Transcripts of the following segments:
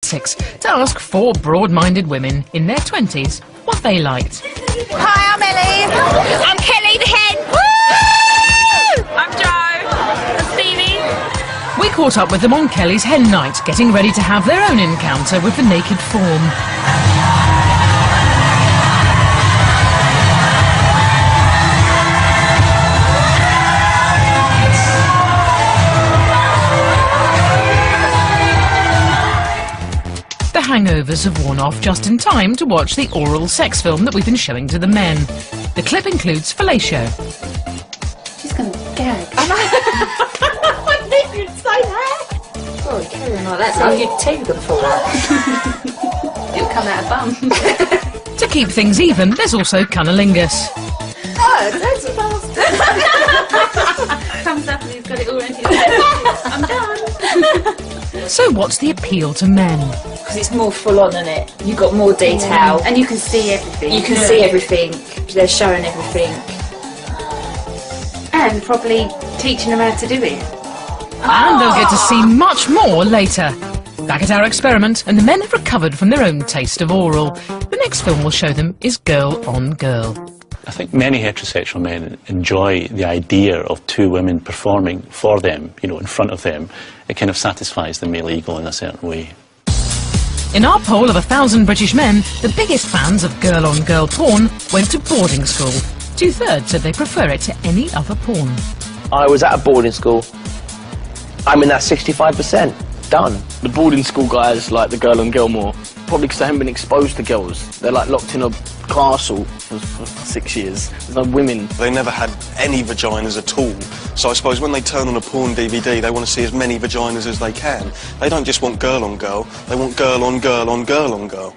6 to ask 4 broad-minded women in their 20s what they liked. Hi, I'm Ellie. I'm Kelly the hen. Woo! I'm Jo. I'm Stevie. We caught up with them on Kelly's hen night, getting ready to have their own encounter with the naked form. The hangovers have worn off just in time to watch the oral sex film that we've been showing to the men. The clip includes fellatio. She's going to gag. I knew you'd say that. Oh, carrying like that, so your teeth are going to fall out. It'll come out of bum. To keep things even, there's also cunnilingus. Oh, that's a bastard. Comes up and he's got it all ready. I'm done. So what's the appeal to men? Because it's more full on, isn't it? You've got more detail. And you can see everything. You can see everything. They're showing everything. And probably teaching them how to do it. And they'll get to see much more later. Back at our experiment, and the men have recovered from their own taste of oral. The next film we'll show them is Girl on Girl. I think many heterosexual men enjoy the idea of 2 women performing for them, you know, in front of them. It kind of satisfies the male ego in a certain way. In our poll of 1,000 British men, the biggest fans of girl-on-girl porn went to boarding school. 2/3 said they prefer it to any other porn. I was at a boarding school. I'm in that 65%. Done. The boarding school guys like the girl on girl more. Probably because they haven't been exposed to girls. They're like locked in a castle for 6 years. There's no women. They never had any vaginas at all. So I suppose when they turn on a porn DVD, they want to see as many vaginas as they can. They don't just want girl on girl, they want girl on girl on girl on girl.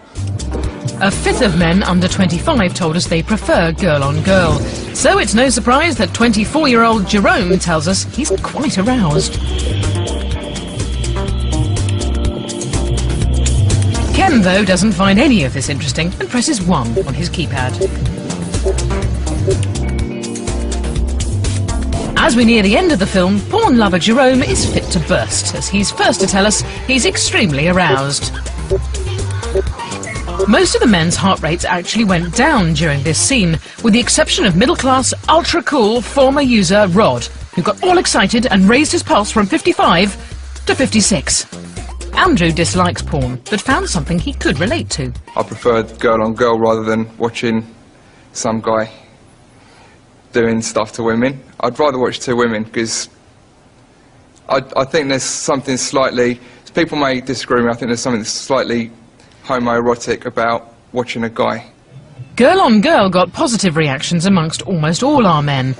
1/5 of men under 25 told us they prefer girl-on-girl. So it's no surprise that 24-year-old Jerome tells us he's quite aroused. Ken, though, doesn't find any of this interesting and presses 1 on his keypad. As we near the end of the film, porn lover Jerome is fit to burst, as he's first to tell us he's extremely aroused. Most of the men's heart rates actually went down during this scene, with the exception of middle-class, ultra-cool former user Rod, who got all excited and raised his pulse from 55 to 56. Andrew dislikes porn, but found something he could relate to. I prefer girl on girl rather than watching some guy doing stuff to women. I'd rather watch 2 women because I think there's something slightly, people may disagree with me, I think there's something slightly homoerotic about watching a guy. Girl on Girl got positive reactions amongst almost all our men,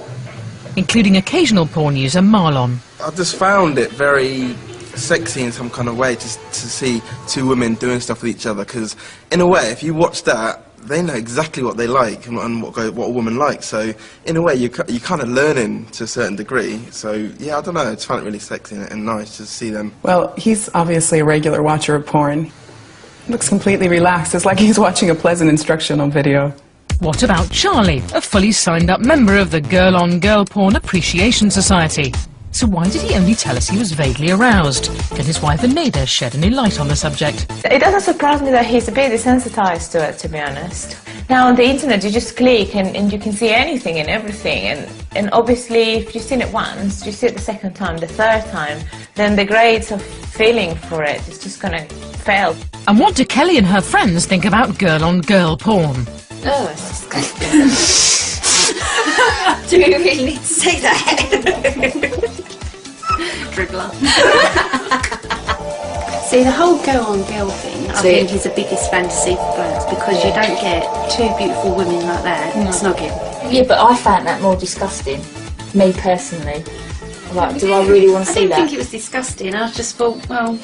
including occasional porn user Marlon. I just found it very sexy in some kind of way just to see 2 women doing stuff with each other, because in a way if you watch that they know exactly what they like and what a woman likes, so in a way you're kind of learning to a certain degree. So yeah, I don't know, I just found it really sexy and nice to see them. Well, he's obviously a regular watcher of porn. He looks completely relaxed. It's like he's watching a pleasant instructional video. What about Charlie, a fully signed up member of the Girl on Girl Porn Appreciation Society? So why did he only tell us he was vaguely aroused? Can his wife and neighbour shed any light on the subject? It doesn't surprise me that he's a bit desensitized to it, to be honest. Now on the internet you just click and you can see anything and everything, and obviously if you've seen it once, you see it the second time, the third time, then the grades of feeling for it is just going to fail. And what do Kelly and her friends think about girl on girl porn? Oh, it's disgusting. Do we really need to say that? Dribbler. See, the whole girl-on-girl thing, I think, is the biggest fantasy for blokes, because you don't get 2 beautiful women like that snogging. Yeah, but I found that more disgusting, me personally. Like, do I really want to see that? I didn't think it was disgusting. I just thought, well,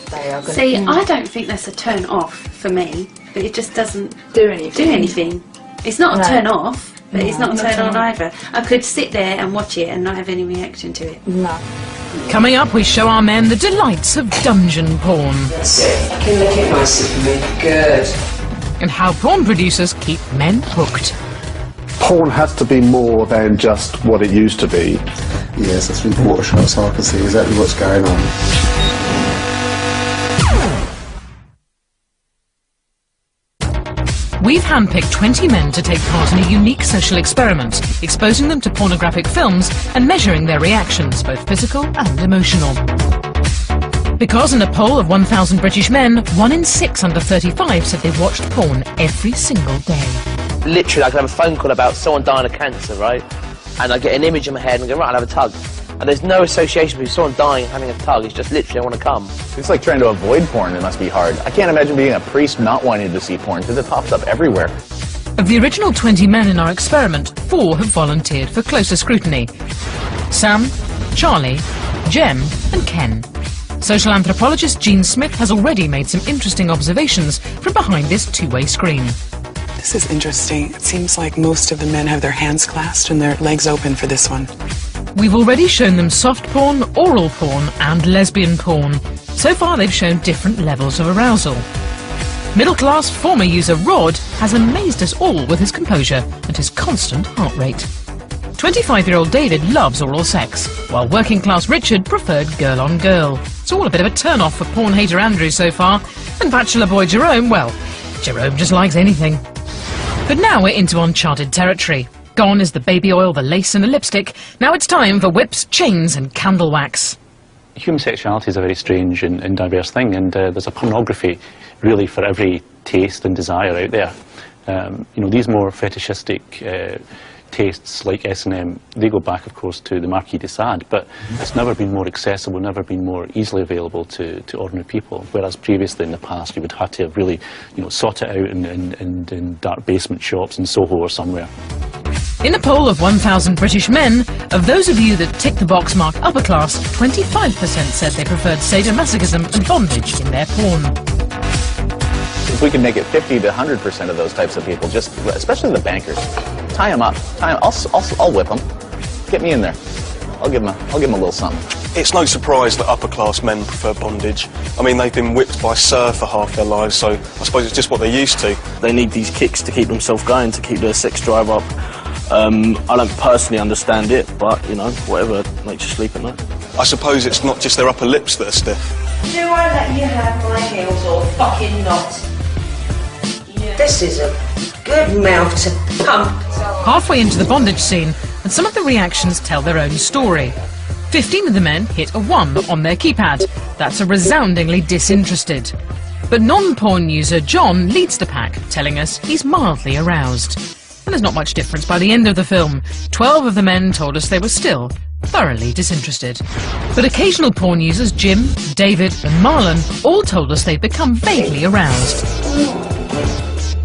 see, I don't think that's a turn off for me, but it just doesn't do anything. It's not a turn off, but it's not a turn on either. I could sit there and watch it and not have any reaction to it. No. Coming up, we show our men the delights of dungeon porn. That's it. Can make it nicer for me. Good. And how porn producers keep men hooked. Porn has to be more than just what it used to be. Yes, that's with water shot, so I can see exactly what's going on. We've handpicked 20 men to take part in a unique social experiment, exposing them to pornographic films and measuring their reactions, both physical and emotional. Because in a poll of 1,000 British men, 1 in 6 under 35 said they watched porn every single day. Literally, I could have a phone call about someone dying of cancer, right? And I get an image in my head and I go, right, I'll have a tug. And there's no association between someone dying and having a tug. It's just literally, I want to come. It's like trying to avoid porn. It must be hard. I can't imagine being a priest not wanting to see porn because it pops up everywhere. Of the original 20 men in our experiment, 4 have volunteered for closer scrutiny. Sam, Charlie, Jem and Ken. Social anthropologist Jean Smith has already made some interesting observations from behind this two-way screen. This is interesting. It seems like most of the men have their hands clasped and their legs open for this one. We've already shown them soft porn, oral porn and lesbian porn. So far they've shown different levels of arousal. Middle-class former user Rod has amazed us all with his composure and his constant heart rate. 25-year-old David loves oral sex, while working-class Richard preferred girl-on-girl. It's all a bit of a turn-off for porn hater Andrew so far, and bachelor boy Jerome, well, Jerome just likes anything. But now we're into uncharted territory. Gone is the baby oil, the lace and the lipstick. Now it's time for whips, chains and candle wax. Human sexuality is a very strange and diverse thing, and there's a pornography really for every taste and desire out there. You know, these more fetishistic tastes like S&M, they go back, of course, to the Marquis de Sade, but it's never been more accessible, never been more easily available to ordinary people, whereas previously in the past you would have to have really, you know, sought it out in dark basement shops in Soho or somewhere. In a poll of 1,000 British men, of those of you that tick the box mark upper class, 25% said they preferred sadomasochism and bondage in their porn. If we can make it 50 to 100% of those types of people, just especially the bankers, tie them up. I'll whip them. Get me in there. I'll give them a little something. It's no surprise that upper-class men prefer bondage. I mean, they've been whipped by Sir for half their lives, so I suppose it's just what they're used to. They need these kicks to keep themselves going, to keep their sex drive up. I don't personally understand it, but, you know, whatever makes you sleep at night. I suppose it's not just their upper lips that are stiff. Do I let you have my heels or fucking not? This is a good mouth to pump. Halfway into the bondage scene, and some of the reactions tell their own story. 15 of the men hit a 1 on their keypad. That's a resoundingly disinterested. But non-porn user John leads the pack, telling us he's mildly aroused. And there's not much difference by the end of the film. 12 of the men told us they were still thoroughly disinterested. But occasional porn users Jim, David and Marlon all told us they'd become vaguely aroused.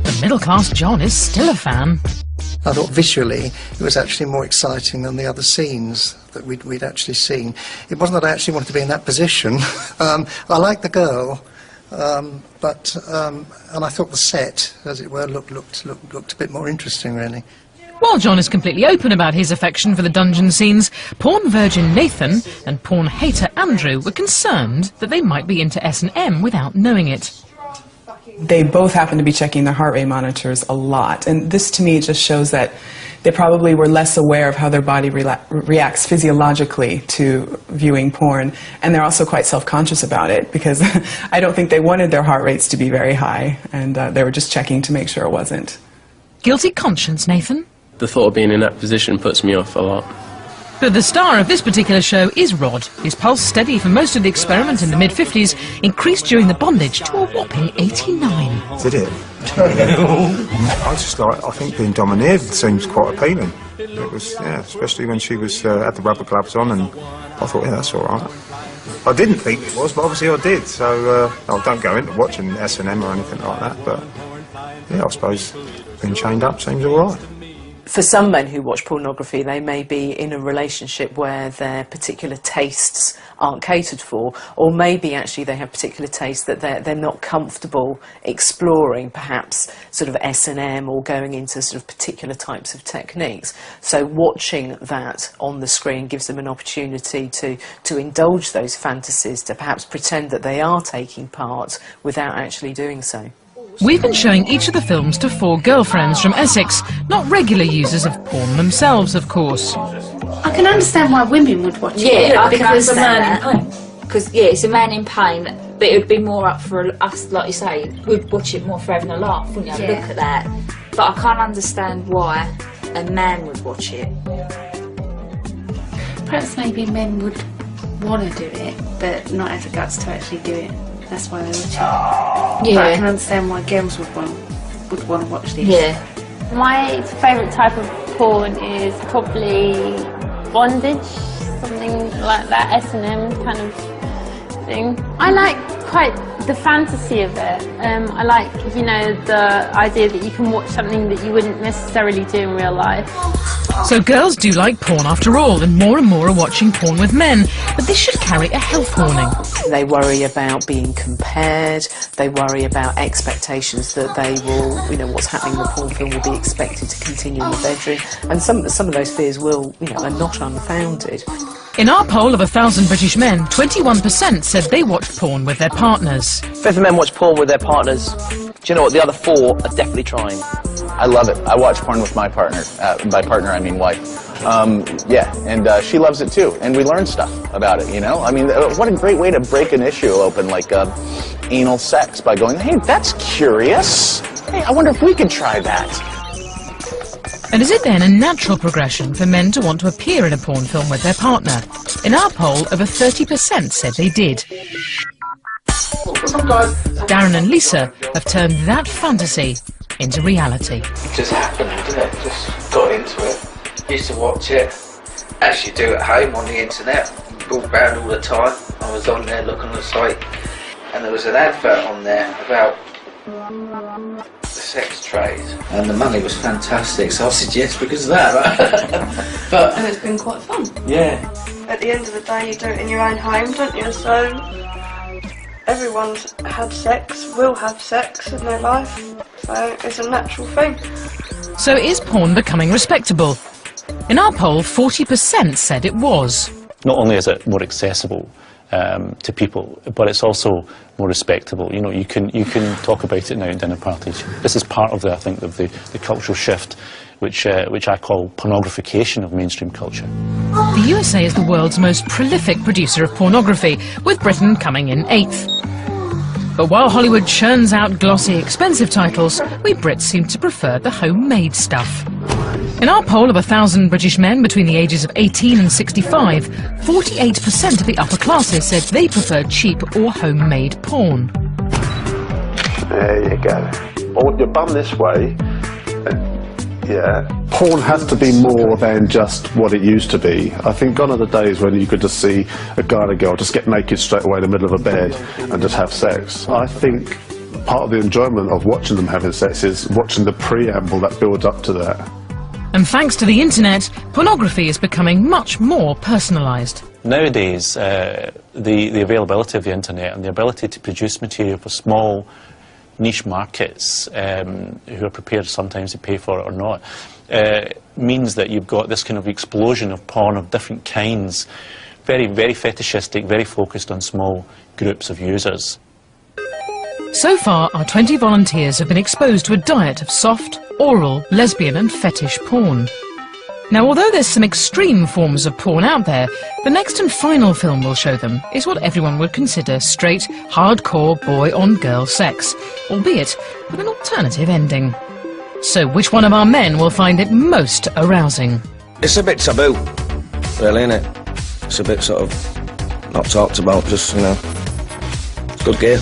The middle-class John is still a fan. I thought visually it was actually more exciting than the other scenes that we'd actually seen. It wasn't that I actually wanted to be in that position. I liked the girl, and I thought the set, as it were, looked a bit more interesting, really. While John is completely open about his affection for the dungeon scenes, porn virgin Nathan and porn hater Andrew were concerned that they might be into S&M without knowing it. They both happen to be checking their heart rate monitors a lot, and this to me just shows that they probably were less aware of how their body reacts physiologically to viewing porn, and they're also quite self-conscious about it because I don't think they wanted their heart rates to be very high, and they were just checking to make sure it wasn't. Guilty conscience, Nathan? The thought of being in that position puts me off a lot. But the star of this particular show is Rod. His pulse, steady for most of the experiment in the mid-50s, increased during the bondage to a whopping 89. Did it? I think being domineered seems quite appealing. It was, yeah, especially when she was had the rubber gloves on, and I thought, yeah, that's all right. I didn't think it was, but obviously I did. So I don't go into watching S&M or anything like that. But yeah, I suppose being chained up seems all right. For some men who watch pornography, they may be in a relationship where their particular tastes aren't catered for, or maybe actually they have particular tastes that they're not comfortable exploring, perhaps sort of S&M or going into sort of particular types of techniques. So watching that on the screen gives them an opportunity to indulge those fantasies, to perhaps pretend that they are taking part without actually doing so. We've been showing each of the films to 4 girlfriends from Essex, not regular users of porn themselves, of course. I can understand why women would watch it. Yeah, I can because understand that. Because, yeah, it's a man in pain But it would be more up for us, like you say, we'd watch it more for having a laugh, wouldn't you? Yeah. Look at that. But I can't understand why a man would watch it. Perhaps maybe men would want to do it, but not have the guts to actually do it. That's why they watch it. Yeah. But I can understand why girls would want to watch this. Yeah. My favourite type of porn is probably bondage, something like that, S&M kind of thing. I like quite the fantasy of it. I like, you know, the idea that you can watch something that you wouldn't necessarily do in real life. So girls do like porn after all, and more are watching porn with men, but this should carry a health warning. They worry about being compared, they worry about expectations that they will, you know, what's happening in the porn film will be expected to continue in the bedroom, and some of those fears will, you know, are not unfounded. In our poll of 1,000 British men, 21% said they watched porn with their partners. Fifth of men watch porn with their partners. Do you know what? The other 4 are definitely trying. I love it. I watch porn with my partner. By partner, I mean wife. Yeah, and she loves it too. And we learn stuff about it, you know? I mean, what a great way to break an issue open, like anal sex, by going, hey, that's curious. Hey, I wonder if we could try that. And is it then a natural progression for men to want to appear in a porn film with their partner? In our poll, over 30% said they did. Darren and Lisa have turned that fantasy into reality. It just happened, didn't it? Just got into it. Used to watch it, as you do at home on the internet. Walk around all the time. I was on there looking at the site, and there was an advert on there about the sex trade, and the money was fantastic, so I said yes because of that. But And it's been quite fun. yeah. At the end of the day, you do it in your own home, don't you? So everyone's had sex, will have sex in their life, so it's a natural thing. So is porn becoming respectable? In our poll, 40% said it was. Not only is it more accessible to people, but it's also more respectable. You know, you can talk about it now at dinner parties. This is part of the, I think, of the cultural shift, which I call pornographication of mainstream culture. The USA is the world's most prolific producer of pornography, with Britain coming in 8th. But while Hollywood churns out glossy, expensive titles, we Brits seem to prefer the homemade stuff. In our poll of 1,000 British men between the ages of 18 and 65, 48% of the upper classes said they preferred cheap or homemade porn. There you go. Hold your bum this way. Yeah. Porn has to be more than just what it used to be. I think gone are the days when you could just see a guy and a girl just get naked straight away in the middle of a bed and just have sex. I think part of the enjoyment of watching them having sex is watching the preamble that builds up to that. And thanks to the internet, pornography is becoming much more personalised. Nowadays, the availability of the internet and the ability to produce material for small niche markets who are prepared sometimes to pay for it or not means that you've got this kind of explosion of porn of different kinds, very, very fetishistic, very focused on small groups of users. So far, our 20 volunteers have been exposed to a diet of soft, oral, lesbian and fetish porn. Now, although there's some extreme forms of porn out there, the next and final film we'll show them is what everyone would consider straight, hardcore boy-on-girl sex, albeit with an alternative ending. So which one of our men will find it most arousing? It's a bit taboo, really, isn't it? It's a bit sort of not talked about, just, you know, it's good gear.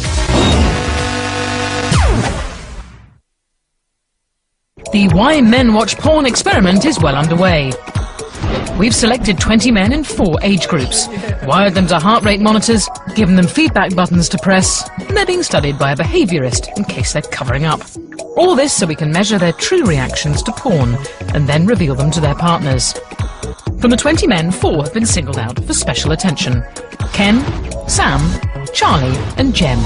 The Why Men Watch Porn experiment is well underway. We've selected 20 men in 4 age groups, wired them to heart rate monitors, given them feedback buttons to press, and they're being studied by a behaviourist in case they're covering up. All this so we can measure their true reactions to porn and then reveal them to their partners. From the 20 men, 4 have been singled out for special attention: Ken, Sam, Charlie and Jem.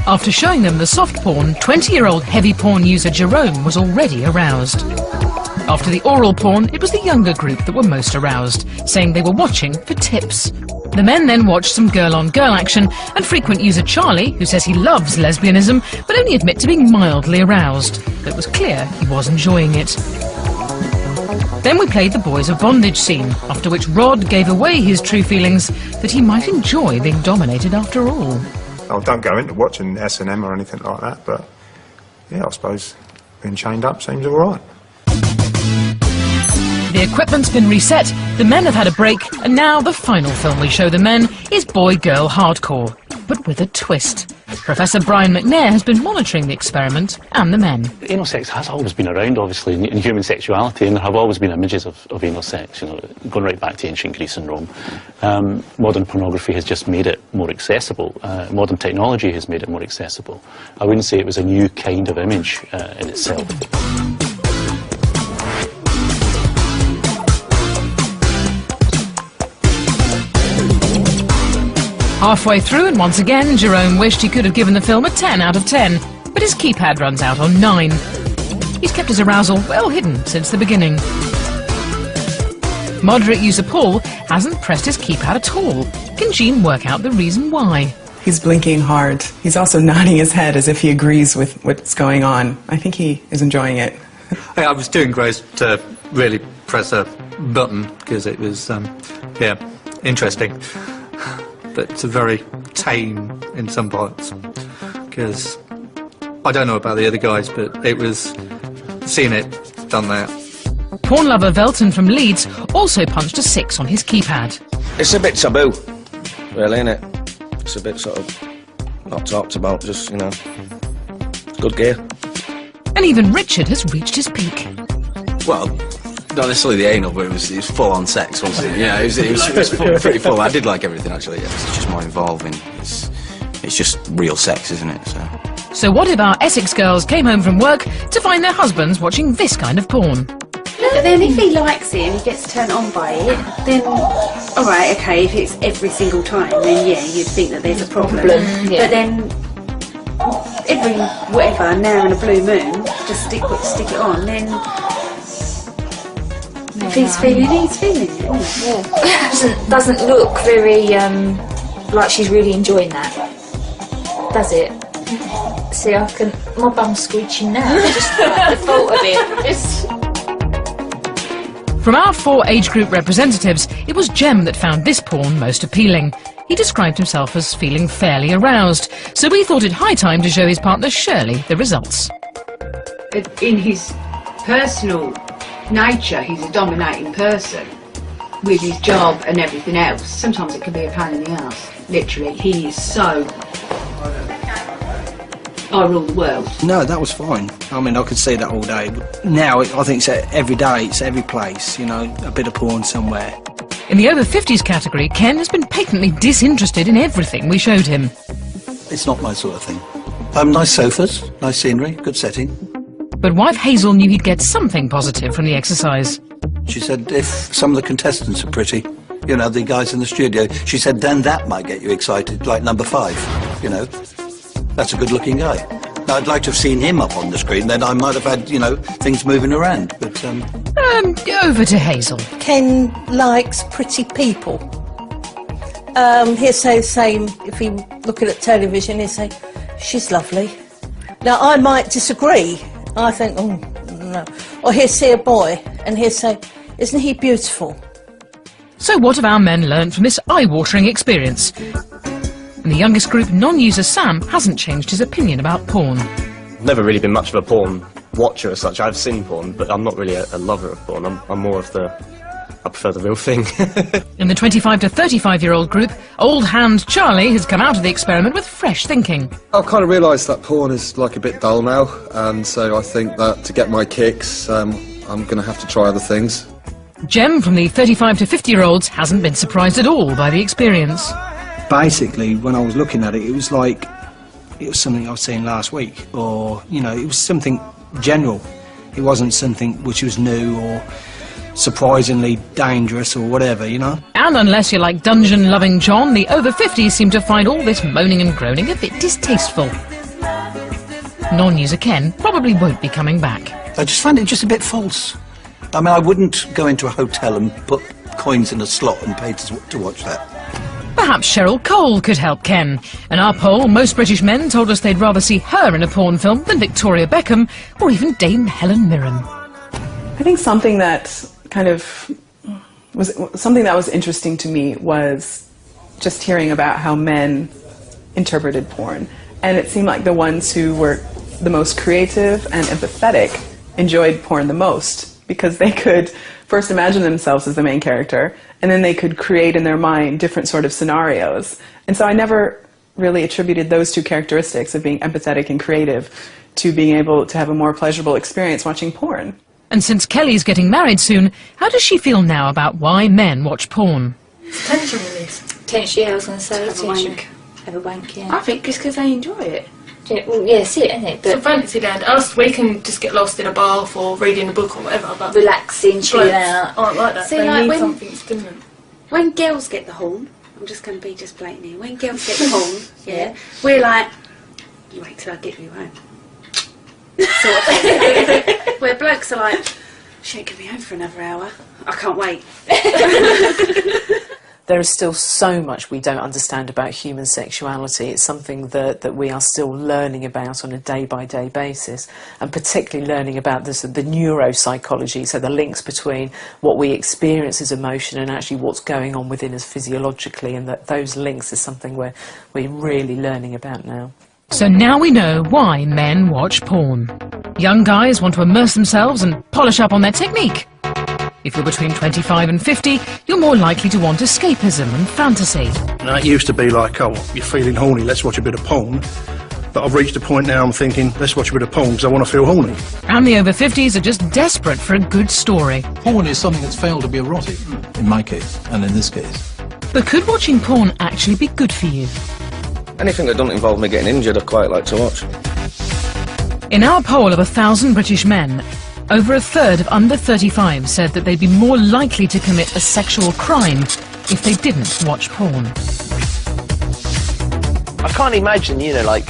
After showing them the soft porn, 20-year-old heavy porn user Jerome was already aroused. After the oral porn, it was the younger group that were most aroused, saying they were watching for tips. The men then watched some girl-on-girl action, and frequent user Charlie, who says he loves lesbianism, but only admit to being mildly aroused. But it was clear he was enjoying it. Then we played the boys of bondage scene, after which Rod gave away his true feelings that he might enjoy being dominated after all. I don't go into watching S&M or anything like that, but yeah, I suppose being chained up seems all right. The equipment's been reset, the men have had a break, and now the final film we show the men is boy-girl hardcore, but with a twist. Professor Brian McNair has been monitoring the experiment and the men. Anal sex has always been around, obviously, in human sexuality, and there have always been images of anal sex, you know, going right back to ancient Greece and Rome. Modern pornography has just made it more accessible. Modern technology has made it more accessible. I wouldn't say it was a new kind of image in itself. Halfway through, and once again, Jerome wished he could have given the film a 10 out of 10, but his keypad runs out on 9. He's kept his arousal well hidden since the beginning. Moderate user Paul hasn't pressed his keypad at all. Can Jean work out the reason why? He's blinking hard. He's also nodding his head as if he agrees with what's going on. I think he is enjoying it. I was doing great to really press a button because it was, yeah, interesting. But it's very tame in some parts, because I don't know about the other guys, but it was seeing it done that. Porn lover Velton from Leeds also punched a 6 on his keypad. It's a bit taboo, really, isn't it? It's a bit sort of not talked about, just, you know, it's good gear. And even Richard has reached his peak. Well, not necessarily the anal, but it was full-on sex, wasn't it? Yeah, it was pretty full. I did like everything, actually. Yeah. It's just more involving. It's just real sex, isn't it? So what if our Essex girls came home from work to find their husbands watching this kind of porn? But then if he likes it and he gets turned on by it, then, all right, okay, if it's every single time, then yeah, you'd think that there's a problem. Yeah. But then every, whatever, now and a blue moon, just stick it on, then if he's feeling it, he's feeling it. Yeah. Doesn't look very, like she's really enjoying that, does it? See, my bum's squeeching now, just like the thought of it. From our 4 age group representatives, it was Jem that found this porn most appealing. He described himself as feeling fairly aroused, so we thought it high time to show his partner Shirley the results. In his personal nature, he's a dominating person with his job and everything else. Sometimes it can be a pain in the ass. Literally, he is so I rule the world. No, that was fine. I mean, I could see that all day. But now, I think it's every day, it's every place, you know, a bit of porn somewhere. In the over 50s category, Ken has been patently disinterested in everything we showed him. It's not my sort of thing. Nice sofas, nice scenery, good setting. But wife Hazel knew he'd get something positive from the exercise. She said if some of the contestants are pretty, you know, the guys in the studio, she said then that might get you excited, like number 5, you know. That's a good-looking guy. Now, I'd like to have seen him up on the screen, then I might have had, you know, things moving around, but, over to Hazel. Ken likes pretty people. He'll say the same, if he looking at television, he'll say, she's lovely. Now, I might disagree. I think, oh, no. Or he'll see a boy, and he'll say, isn't he beautiful? So what have our men learned from this eye-watering experience? And the youngest group, non-user Sam, hasn't changed his opinion about porn. Never really been much of a porn watcher as such. I've seen porn, but I'm not really a lover of porn. I'm more of I prefer the real thing. In the 25 to 35-year-old group, old hand Charlie has come out of the experiment with fresh thinking. I've kind of realised that porn is like a bit dull now, and so I think that to get my kicks, I'm going to have to try other things. Jem from the 35 to 50-year-olds hasn't been surprised at all by the experience. Basically, when I was looking at it, it was like it was something I was seeing last week, or, you know, it was something general. It wasn't something which was new or surprisingly dangerous or whatever, you know. And unless you're like dungeon-loving John, the over 50s seem to find all this moaning and groaning a bit distasteful. Non-user Ken probably won't be coming back. I just find it just a bit false. I mean, I wouldn't go into a hotel and put coins in a slot and pay to watch that. Perhaps Cheryl Cole could help Ken. In our poll, most British men told us they'd rather see her in a porn film than Victoria Beckham or even Dame Helen Mirren. I think something that kind of was interesting to me was just hearing about how men interpreted porn. And it seemed like the ones who were the most creative and empathetic enjoyed porn the most, because they could first imagine themselves as the main character, and then they could create in their mind different sort of scenarios. And so I never really attributed those two characteristics of being empathetic and creative to being able to have a more pleasurable experience watching porn. And since Kelly's getting married soon, how does she feel now about why men watch porn? Tension release. Tension, yeah, I was going to say tension. Have a wank, yeah. I think it's because they enjoy it. Yeah, well, yeah, that's it, isn't it? But it's a fantasy land. Us, we can just get lost in a bath or reading a book or whatever, but relaxing, chill out. Aren't like that. See, they like need when, something stimulant. When girls get the horn, I'm just going to be just blatant here. When girls get the horn, yeah, we're like, you wait till I get you home. Sort of thing. Where blokes are like, she ain't going to be home for another hour. I can't wait. There is still so much we don't understand about human sexuality. It's something that we are still learning about on a day-by-day basis, and particularly learning about the neuropsychology, so the links between what we experience as emotion and actually what's going on within us physiologically, and that those links is something we're really learning about now. So now we know why men watch porn. Young guys want to immerse themselves and polish up on their technique. If you're between 25 and 50, you're more likely to want escapism and fantasy. Now, it used to be like, oh, you're feeling horny, let's watch a bit of porn. But I've reached a point now I'm thinking, let's watch a bit of porn because I want to feel horny. And the over 50s are just desperate for a good story. Porn is something that's failed to be erotic, in my case, and in this case. But could watching porn actually be good for you? Anything that doesn't involve me getting injured, I quite like to watch. In our poll of 1,000 British men, over a third of under 35 said that they'd be more likely to commit a sexual crime if they didn't watch porn. I can't imagine, you know, like,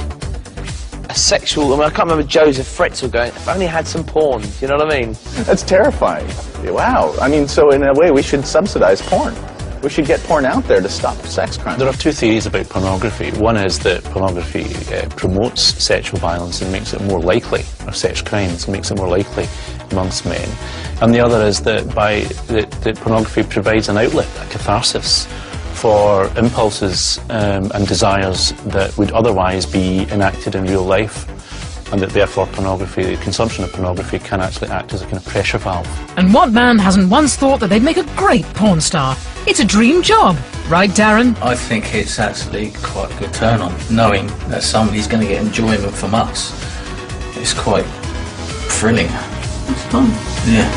a sexual... I mean, I can't remember Joseph Fritzl going, if I only had some porn, do you know what I mean? That's terrifying. Wow. I mean, so in a way we should subsidize porn. We should get porn out there to stop sex crimes. There are two theories about pornography. One is that pornography promotes sexual violence and makes it more likely, or sex crimes, makes it more likely amongst men. And the other is that that pornography provides an outlet, a catharsis, for impulses and desires that would otherwise be enacted in real life, and that therefore pornography, the consumption of pornography, can actually act as a kind of pressure valve. And what man hasn't once thought that they'd make a great porn star? It's a dream job, right, Darren? I think it's actually quite a good turn on, knowing that somebody's going to get enjoyment from us. It's quite thrilling. It's fun. Yeah.